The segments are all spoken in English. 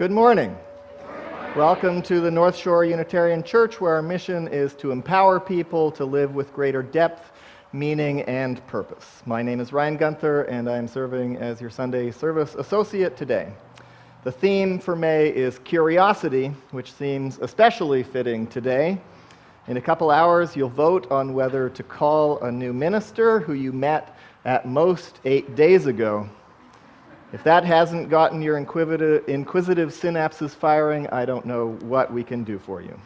Good morning. Welcome to the North Shore Unitarian Church, where our mission is to empower people to live with greater depth, meaning, and purpose. My name is Ryan Gunther, and I am serving as your Sunday service associate today. The theme for May is curiosity, which seems especially fitting today. In a couple hours, you'll vote on whether to call a new minister who you met at most 8 days ago. If that hasn't gotten your inquisitive synapses firing, I don't know what we can do for you.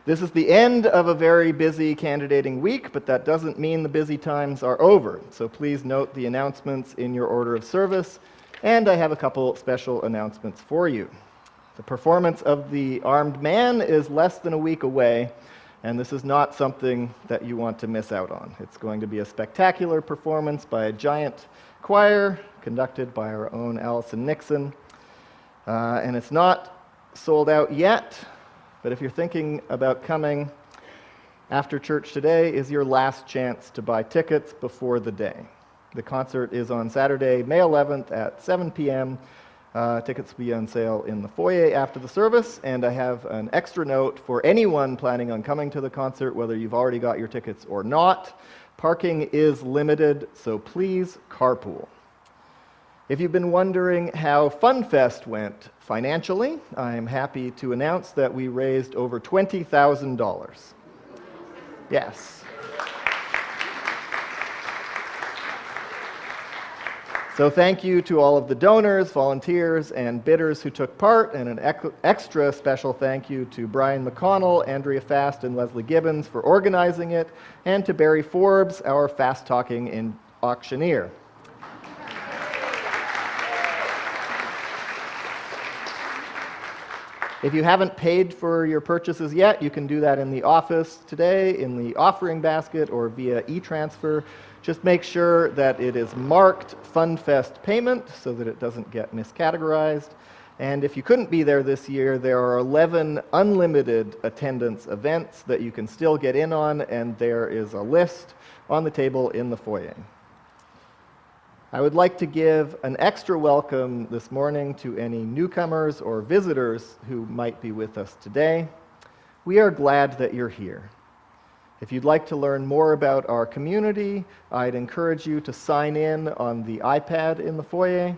This is the end of a very busy candidating week, but that doesn't mean the busy times are over. So please note the announcements in your order of service, and I have a couple special announcements for you. The performance of The Armed Man is less than a week away, and this is not something that you want to miss out on. It's going to be a spectacular performance by a giant choir conducted by our own Allison Nixon. And it's not sold out yet, but if you're thinking about coming, after church today is your last chance to buy tickets before the day. The concert is on Saturday, May 11th at 7 p.m. Tickets will be on sale in the foyer after the service, and I have an extra note for anyone planning on coming to the concert, whether you've already got your tickets or not. Parking is limited, so please carpool. If you've been wondering how FunFest went financially, I'm happy to announce that we raised over $20,000. Yes. So thank you to all of the donors, volunteers, and bidders who took part, and an extra special thank you to Brian McConnell, Andrea Fast, and Leslie Gibbons for organizing it, and to Barry Forbes, our fast-talking auctioneer. If you haven't paid for your purchases yet, you can do that in the office today, in the offering basket, or via e-transfer. Just make sure that it is marked FunFest payment so that it doesn't get miscategorized. And if you couldn't be there this year, there are 11 unlimited attendance events that you can still get in on, and there is a list on the table in the foyer. I would like to give an extra welcome this morning to any newcomers or visitors who might be with us today. We are glad that you're here. If you'd like to learn more about our community, I'd encourage you to sign in on the iPad in the foyer.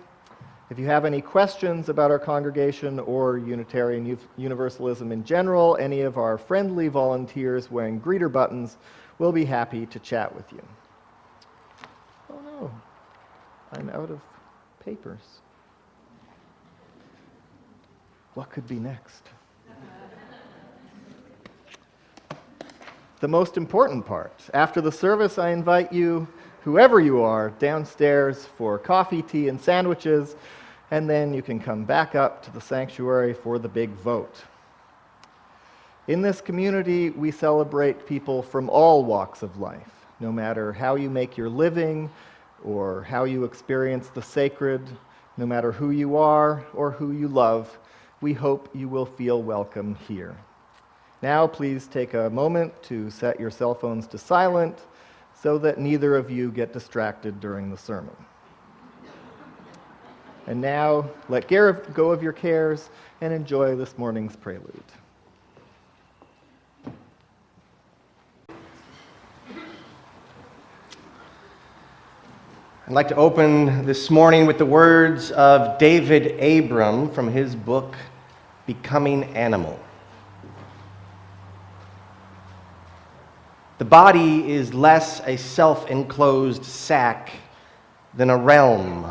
If you have any questions about our congregation or Unitarian Universalism in general, any of our friendly volunteers wearing greeter buttons will be happy to chat with you. Oh no, I'm out of papers. What could be next? The most important part. After the service, I invite you, whoever you are, downstairs for coffee, tea, and sandwiches, and then you can come back up to the sanctuary for the big vote. In this community, we celebrate people from all walks of life, no matter how you make your living or how you experience the sacred, no matter who you are or who you love. We hope you will feel welcome here. Now, please take a moment to set your cell phones to silent so that neither of you get distracted during the sermon. And now, let go of your cares and enjoy this morning's prelude. I'd like to open this morning with the words of David Abram from his book, Becoming Animal. The body is less a self-enclosed sack than a realm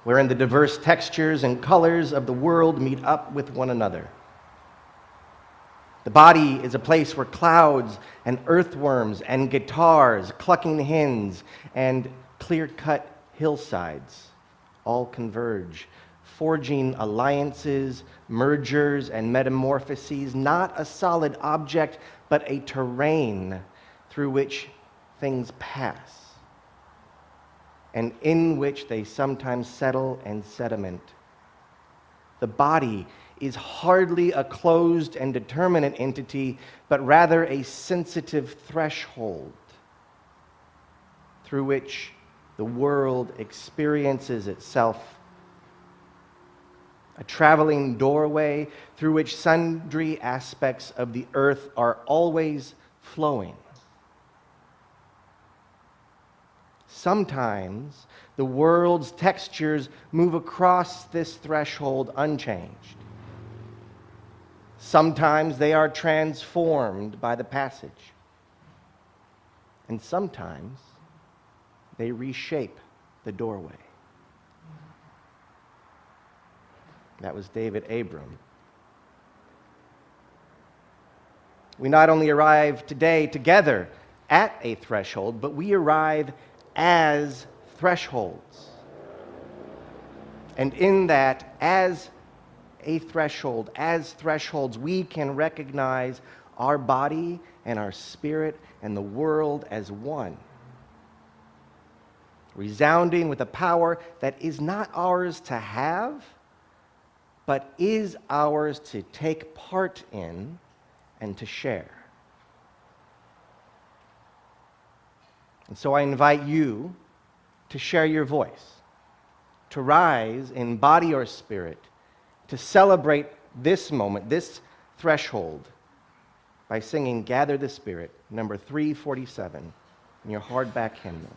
wherein the diverse textures and colors of the world meet up with one another. The body is a place where clouds and earthworms and guitars, clucking hens and clear-cut hillsides all converge, forging alliances, mergers, and metamorphoses, not a solid object, but a terrain through which things pass, and in which they sometimes settle and sediment. The body is hardly a closed and determinate entity, but rather a sensitive threshold through which the world experiences itself a traveling doorway through which sundry aspects of the earth are always flowing. Sometimes the world's textures move across this threshold unchanged. Sometimes they are transformed by the passage. And sometimes they reshape the doorway. That was David Abram. We not only arrive today together at a threshold, but we arrive as thresholds. And in that, as a threshold, as thresholds, we can recognize our body and our spirit and the world as one, resounding with a power that is not ours to have, but is ours to take part in and to share. And so I invite you to share your voice, to rise in body or spirit, to celebrate this moment, this threshold, by singing Gather the Spirit, number 347, in your hardback hymnal.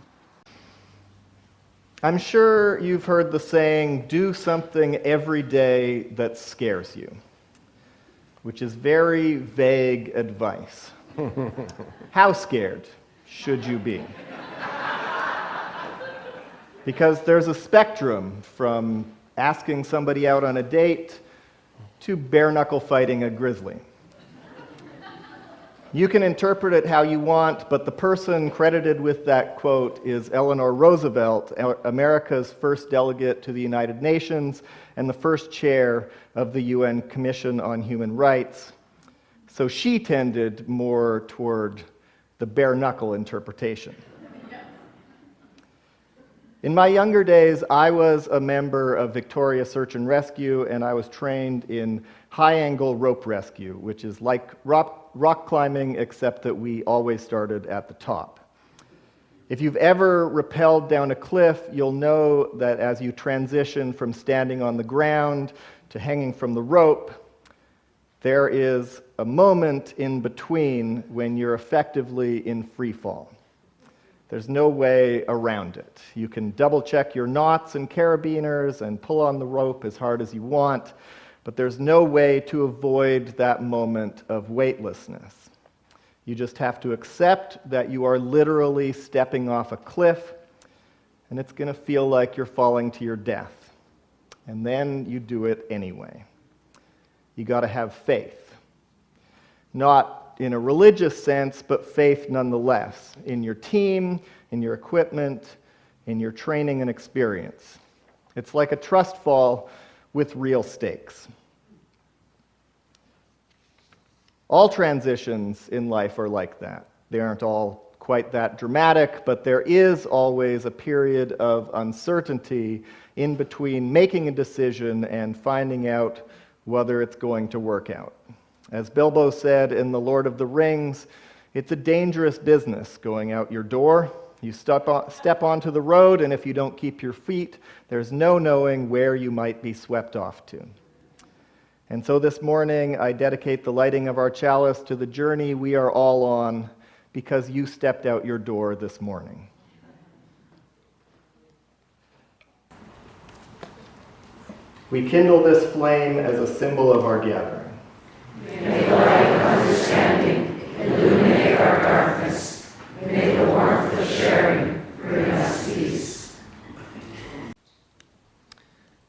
I'm sure you've heard the saying, do something every day that scares you, which is very vague advice. How scared should you be? Because there's a spectrum from asking somebody out on a date to bare-knuckle fighting a grizzly. You can interpret it how you want, but the person credited with that quote is Eleanor Roosevelt, America's first delegate to the United Nations and the first chair of the UN Commission on Human Rights. So she tended more toward the bare-knuckle interpretation. In my younger days, I was a member of Victoria Search and Rescue, and I was trained in high-angle rope rescue, which is like rock climbing, except that we always started at the top. If you've ever rappelled down a cliff, you'll know that as you transition from standing on the ground to hanging from the rope, there is a moment in between when you're effectively in free fall. There's no way around it. You can double-check your knots and carabiners and pull on the rope as hard as you want, but there's no way to avoid that moment of weightlessness. You just have to accept that you are literally stepping off a cliff, and it's going to feel like you're falling to your death. And then you do it anyway. You got to have faith. Not in a religious sense, but faith nonetheless, in your team, in your equipment, in your training and experience. It's like a trust fall with real stakes. All transitions in life are like that. They aren't all quite that dramatic, but there is always a period of uncertainty in between making a decision and finding out whether it's going to work out. As Bilbo said in The Lord of the Rings, it's a dangerous business going out your door. You step onto the road, and if you don't keep your feet, there's no knowing where you might be swept off to. And so this morning, I dedicate the lighting of our chalice to the journey we are all on because you stepped out your door this morning. We kindle this flame as a symbol of our gathering. May the light of understanding illuminate our darkness. May the warmth of sharing bring us peace.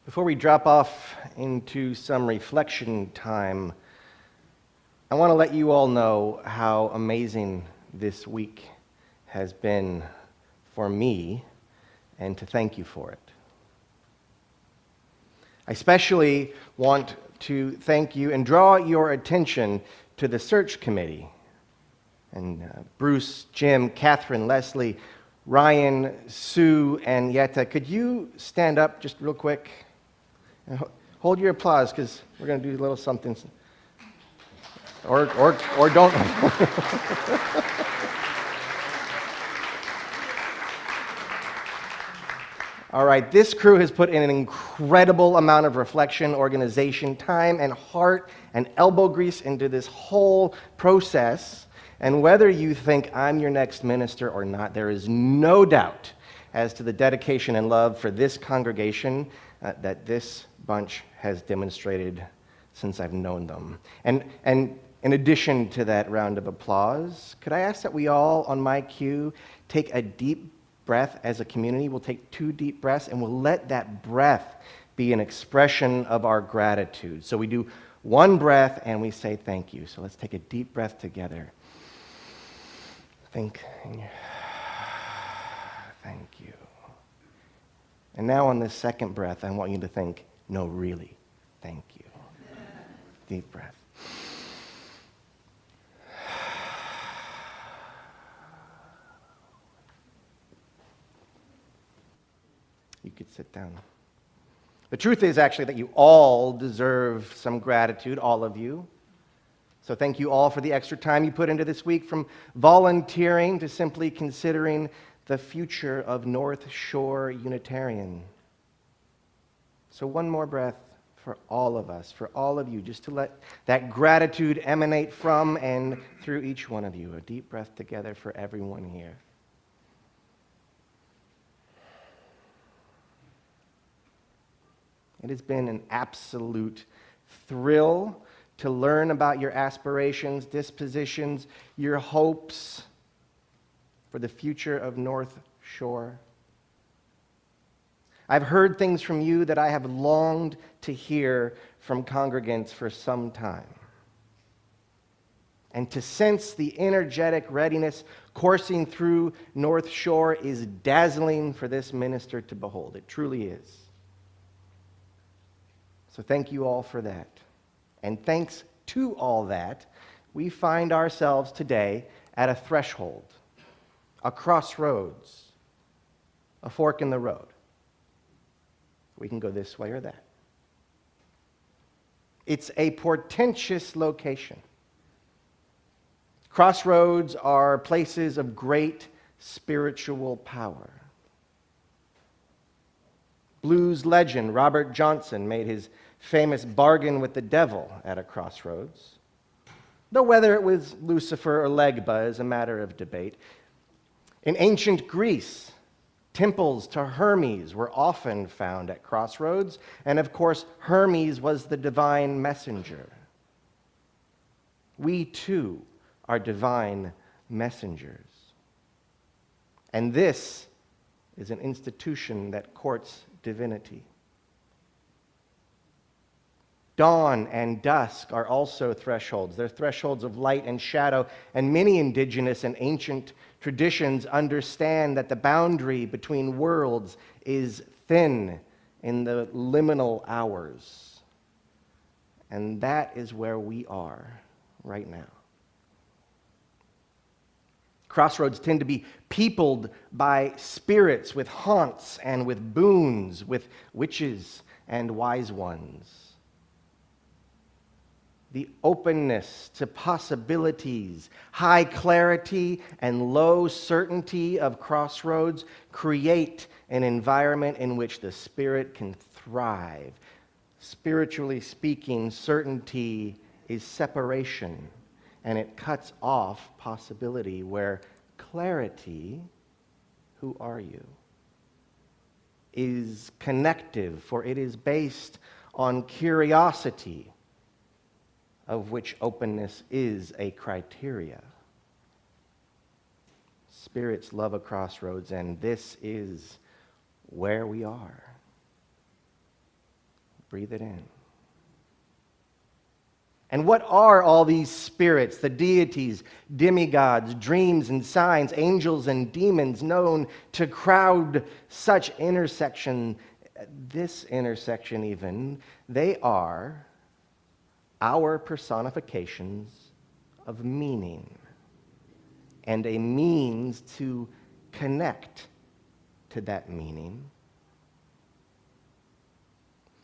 Before we drop off into some reflection time, I want to let you all know how amazing this week has been for me and to thank you for it. I especially want to thank you and draw your attention to the search committee. And Bruce, Jim, Catherine, Leslie, Ryan, Sue, and Yetta, could you stand up just real quick? And hold your applause, because we're going to do a little something. Or don't. All right, this crew has put in an incredible amount of reflection, organization, time, and heart and elbow grease into this whole process. And whether you think I'm your next minister or not, there is no doubt as to the dedication and love for this congregation that this bunch has demonstrated since I've known them. And in addition to that round of applause, could I ask that we all, on my cue, take a deep breath as a community? We'll take 2 deep breaths, and we'll let that breath be an expression of our gratitude. So we do 1 breath, and we say thank you. So let's take a deep breath together. Thank you. And now on this second breath, I want you to think, no, really, thank you. Deep breath. You could sit down. The truth is actually that you all deserve some gratitude, all of you. So thank you all for the extra time you put into this week, from volunteering to simply considering the future of North Shore Unitarian. So 1 more breath for all of us, for all of you, just to let that gratitude emanate from and through each one of you. A deep breath together for everyone here. It has been an absolute thrill to learn about your aspirations, dispositions, your hopes for the future of North Shore. I've heard things from you that I have longed to hear from congregants for some time. And to sense the energetic readiness coursing through North Shore is dazzling for this minister to behold. It truly is. So thank you all for that. And thanks to all that, we find ourselves today at a threshold, a crossroads, a fork in the road. We can go this way or that. It's a portentous location. Crossroads are places of great spiritual power. Blues legend Robert Johnson made his famous bargain with the devil at a crossroads. Though whether it was Lucifer or Legba is a matter of debate. In ancient Greece, temples to Hermes were often found at crossroads, and of course, Hermes was the divine messenger. We too are divine messengers. And this is an institution that courts divinity. Dawn and dusk are also thresholds. They're thresholds of light and shadow, and many indigenous and ancient traditions understand that the boundary between worlds is thin in the liminal hours. And that is where we are right now. Crossroads tend to be peopled by spirits with haunts and with boons, with witches and wise ones. The openness to possibilities, high clarity, and low certainty of Crossroads create an environment in which the spirit can thrive. Spiritually speaking, certainty is separation, and it cuts off possibility, where clarity, who are you, is connective, for it is based on curiosity, of which openness is a criteria. Spirits love a crossroads, and this is where we are. Breathe it in. And what are all these spirits, the deities, demigods, dreams and signs, angels and demons known to crowd such intersection, this intersection even? They are our personifications of meaning and a means to connect to that meaning.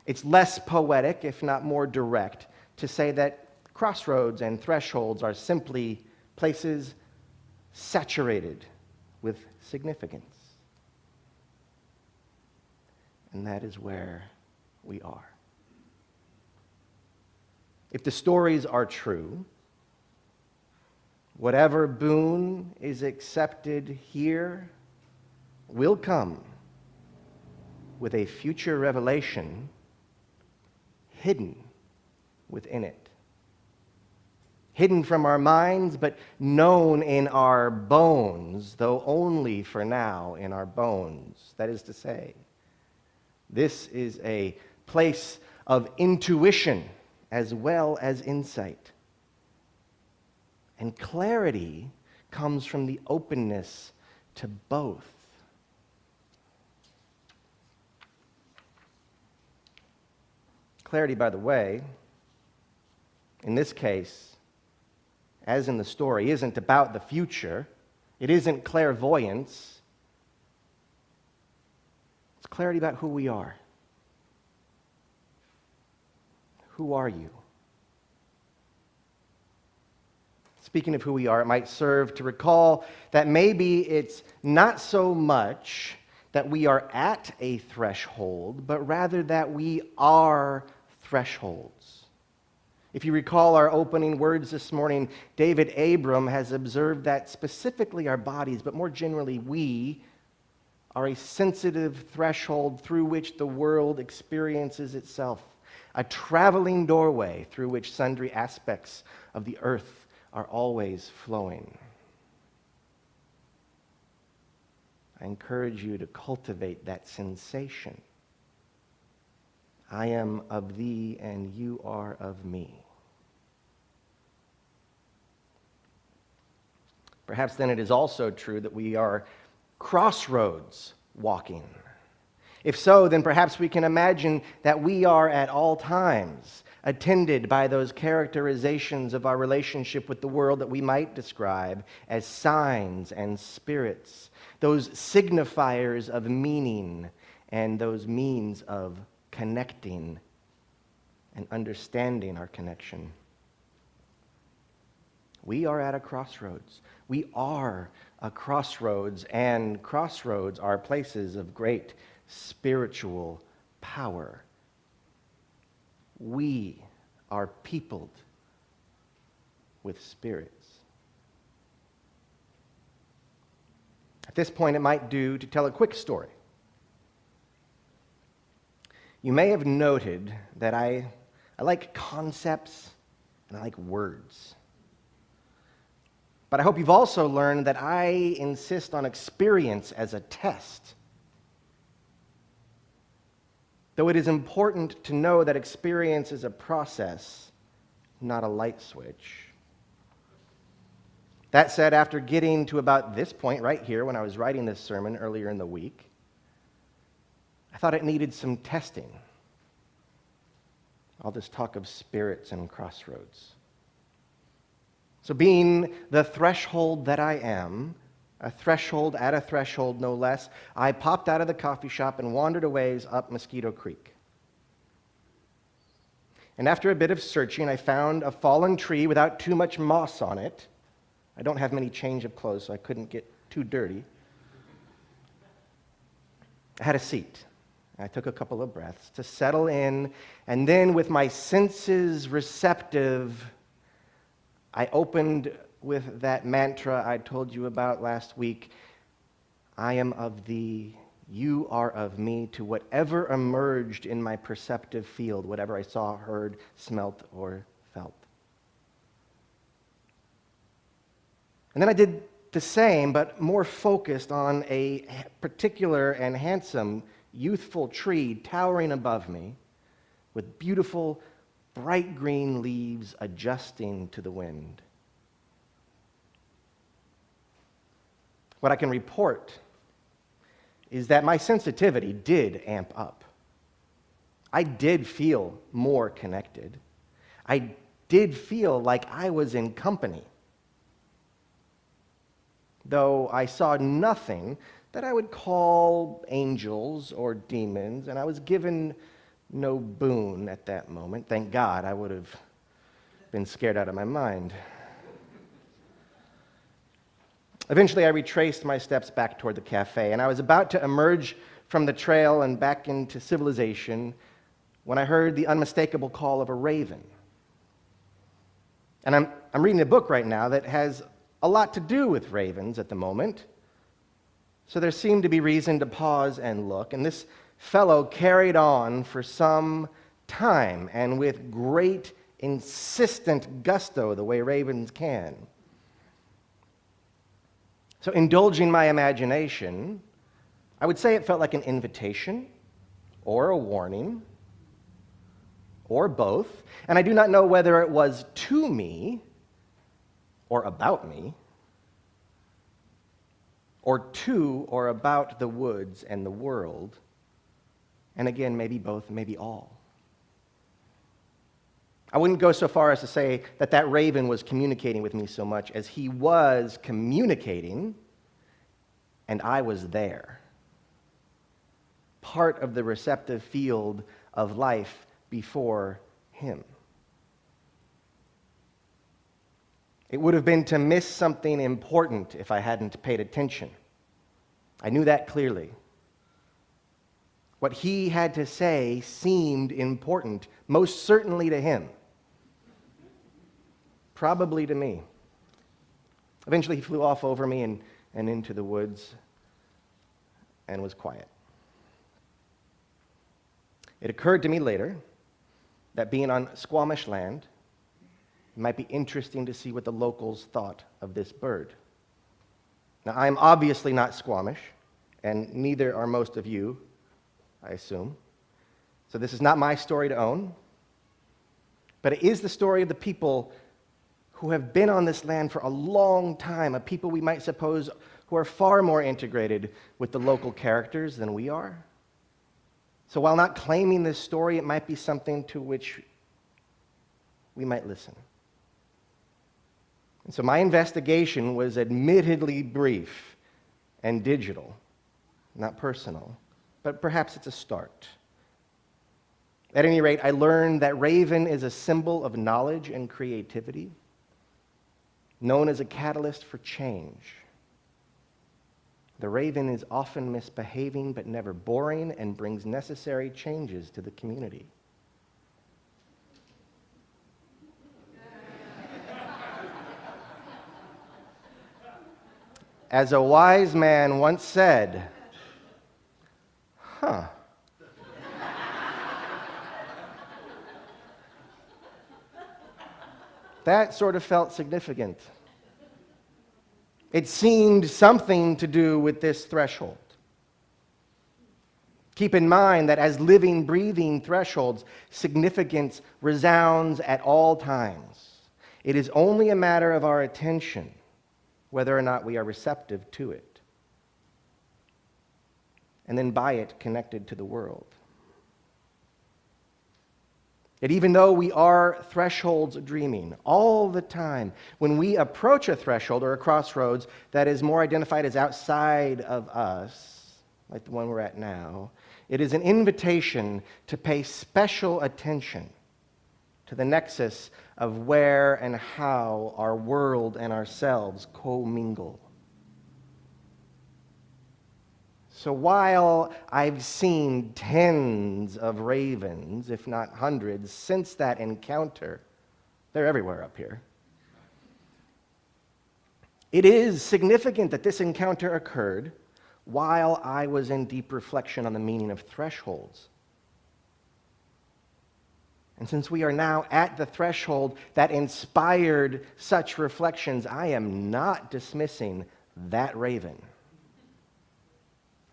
It's less poetic, if not more direct, to say that crossroads and thresholds are simply places saturated with significance. and that is where we are. If the stories are true, whatever boon is accepted here will come with a future revelation hidden within it. Hidden from our minds, but known in our bones, though only for now in our bones. That is to say, this is a place of intuition as well as insight. And clarity comes from the openness to both. Clarity, by the way, in this case, as in the story, isn't about the future. It isn't clairvoyance. It's clarity about who we are. Who are you? Speaking of who we are, it might serve to recall that maybe it's not so much that we are at a threshold, but rather that we are thresholds. If you recall our opening words this morning, David Abram has observed that specifically our bodies, but more generally we, are a sensitive threshold through which the world experiences itself, a traveling doorway through which sundry aspects of the earth are always flowing. I encourage you to cultivate that sensation. I am of thee and you are of me. Perhaps then it is also true that we are crossroads walking. If so, then perhaps we can imagine that we are at all times attended by those characterizations of our relationship with the world that we might describe as signs and spirits, those signifiers of meaning and those means of connecting and understanding our connection. We are at a crossroads. We are a crossroads, and crossroads are places of great spiritual power. We are peopled with spirits. At this point, it might do to tell a quick story. You may have noted that I like concepts and I like words. But I hope you've also learned that I insist on experience as a test. Though it is important to know that experience is a process, not a light switch. That said, after getting to about this point right here when I was writing this sermon earlier in the week, I thought it needed some testing. All this talk of spirits and crossroads. So being the threshold that I am, a threshold at a threshold no less, I popped out of the coffee shop and wandered a ways up Mosquito Creek. And after a bit of searching, I found a fallen tree without too much moss on it. I don't have many change of clothes, so I couldn't get too dirty. I had a seat. I took a couple of breaths to settle in, and then with my senses receptive, I opened with that mantra I told you about last week. I am of thee, you are of me, to whatever emerged in my perceptive field, whatever I saw, heard, smelt, or felt. And then I did the same, but more focused on a particular and handsome, youthful tree towering above me with beautiful, bright green leaves adjusting to the wind. What I can report is that my sensitivity did amp up. I did feel more connected. I did feel like I was in company. Though I saw nothing that I would call angels or demons, and I was given no boon at that moment. Thank God, I would have been scared out of my mind. Eventually, I retraced my steps back toward the cafe, and I was about to emerge from the trail and back into civilization when I heard the unmistakable call of a raven. And I'm reading a book right now that has a lot to do with ravens at the moment. So there seemed to be reason to pause and look. And this fellow carried on for some time and with great insistent gusto, the way ravens can. So indulging my imagination, I would say it felt like an invitation or a warning or both. And I do not know whether it was to me or about me, or to or about the woods and the world, and again, maybe both, maybe all. I wouldn't go so far as to say that that raven was communicating with me so much as he was communicating, and I was there. Part of the receptive field of life before him. It would have been to miss something important if I hadn't paid attention. I knew that clearly. What he had to say seemed important, most certainly to him. Probably to me. Eventually he flew off over me and into the woods and was quiet. It occurred to me later that being on Squamish land, it might be interesting to see what the locals thought of this bird. Now, I'm obviously not Squamish, and neither are most of you, I assume. So this is not my story to own, but it is the story of the people who have been on this land for a long time, a people we might suppose who are far more integrated with the local characters than we are. So while not claiming this story, it might be something to which we might listen. And so my investigation was admittedly brief and digital, not personal, but perhaps it's a start. At any rate, I learned that raven is a symbol of knowledge and creativity, known as a catalyst for change. The raven is often misbehaving but never boring and brings necessary changes to the community. As a wise man once said, that sort of felt significant. It seemed something to do with this threshold. Keep in mind that as living, breathing thresholds, significance resounds at all times. It is only a matter of our attention whether or not we are receptive to it, and then by it connected to the world. That even though we are thresholds dreaming all the time, when we approach a threshold or a crossroads that is more identified as outside of us, like the one we're at now, it is an invitation to pay special attention to the nexus of where and how our world and ourselves commingle. So while I've seen tens of ravens, if not hundreds, since that encounter, they're everywhere up here. It is significant that this encounter occurred while I was in deep reflection on the meaning of thresholds. And since we are now at the threshold that inspired such reflections, I am not dismissing that raven.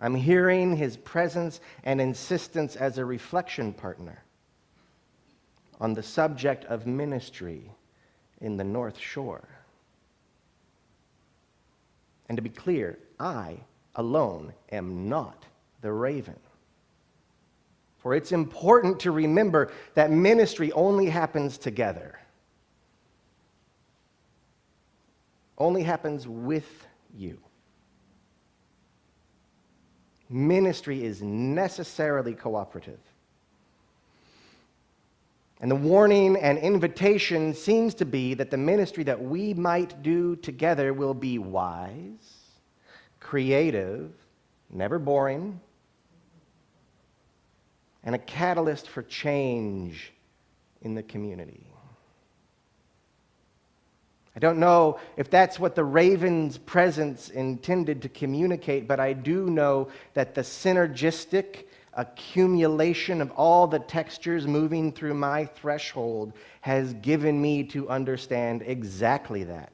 I'm hearing his presence and insistence as a reflection partner on the subject of ministry in the North Shore. And to be clear, I alone am not the raven. For it's important to remember that ministry only happens together, only happens with you. Ministry is necessarily cooperative. And the warning and invitation seems to be that the ministry that we might do together will be wise, creative, never boring, and a catalyst for change in the community. I don't know if that's what the raven's presence intended to communicate, but I do know that the synergistic accumulation of all the textures moving through my threshold has given me to understand exactly that.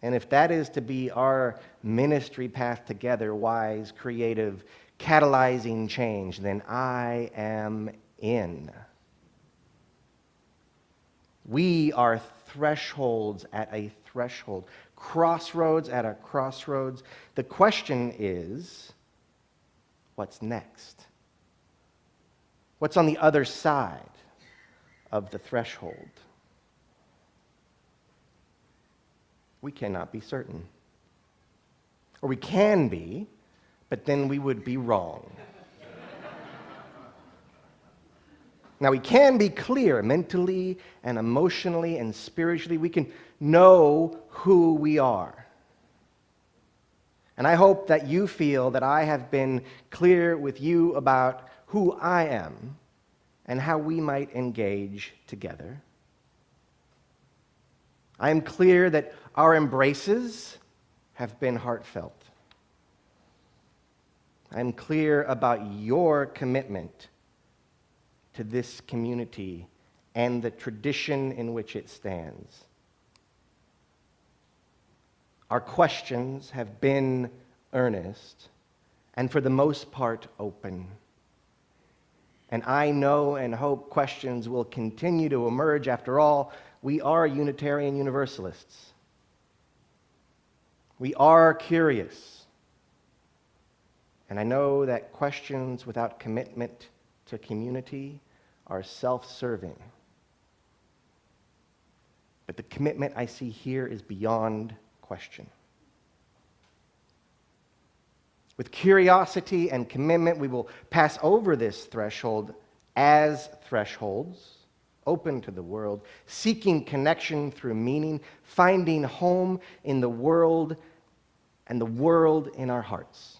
And if that is to be our ministry path together, wise, creative, catalyzing change, then I am in. We are thresholds at a threshold, crossroads at a crossroads. The question is, what's next? What's on the other side of the threshold? We cannot be certain. Or we can be, but then we would be wrong. Now, we can be clear mentally and emotionally and spiritually. We can know who we are. And I hope that you feel that I have been clear with you about who I am and how we might engage together. I am clear that our embraces have been heartfelt. I am clear about your commitment to this community and the tradition in which it stands. Our questions have been earnest and for the most part open. And I know and hope questions will continue to emerge. After all, we are Unitarian Universalists. We are curious. And I know that questions without commitment to community are self-serving. But the commitment I see here is beyond question. With curiosity and commitment, we will pass over this threshold as thresholds, open to the world, seeking connection through meaning, finding home in the world and the world in our hearts.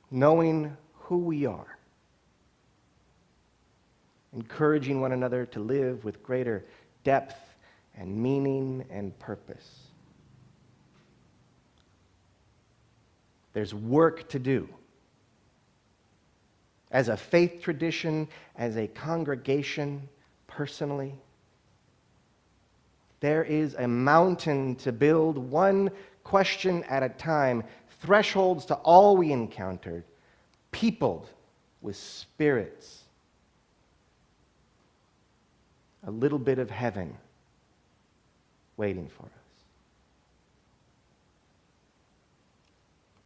Knowing who we are, encouraging one another to live with greater depth and meaning and purpose. There's work to do. As a faith tradition, as a congregation, personally, there is a mountain to build, one question at a time, thresholds to all we encountered, peopled with spirits. A little bit of heaven waiting for us.